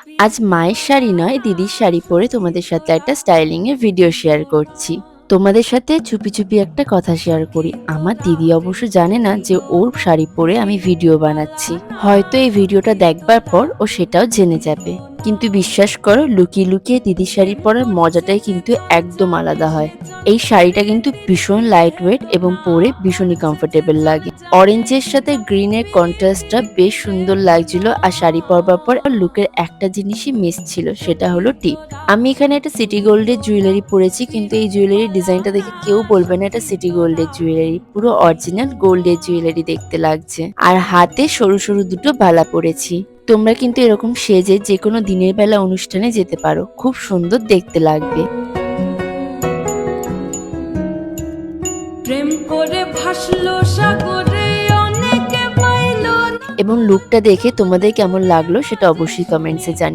আজ মায়ের শাড়ি নয়, দিদির শাড়ি পরে তোমাদের সাথে একটা স্টাইলিং এর ভিডিও শেয়ার করছি। তোমাদের সাথে চুপি চুপি একটা কথা শেয়ার করি। আমার দিদি অবশ্য জানে না যে ওর শাড়ি পরে আমি ভিডিও বানাচ্ছি। হয়তো এই ভিডিওটা দেখবার পর ও সেটাও জেনে যাবে। কিন্তু বিশ্বাস করো, লুকিয়ে লুকিয়ে দিদির শাড়ি পরার মজাটাই কিন্তু একদম আলাদা হয়। এই শাড়িটা কিন্তু ভীষণ লাইট ওয়েট এবং পরে ভীষণই কমফোর্টেবল লাগে। অরেঞ্জের সাথে গ্রিনের কন্ট্রাস্টটা বেশ সুন্দর লাগছিল। আর শাড়ি পরবার পর লুকের একটা জিনিসই মিস ছিল, সেটা হলো টিপ। আমি এখানে একটা সিটি গোল্ডের জুয়েলারি পরেছি, কিন্তু এই জুয়েলারির ডিজাইনটা দেখে কেউ বলবে না এটা সিটি গোল্ডের জুয়েলারি। পুরো অরিজিনাল গোল্ডের জুয়েলারি দেখতে লাগছে। আর হাতে সরু সরু দুটো বালা পরেছি। তোমরা কিন্তু এরকম সেজে যে কোনো দিনের বেলা অনুষ্ঠানে যেতে পারো, খুব সুন্দর দেখতে লাগবে। প্রেম করে ভাসলো সাগরে অনেকে পাইলো না। এবং লুকটা দেখে তোমাদের কেমন লাগলো সেটা অবশ্যই কমেন্টসে জানিও।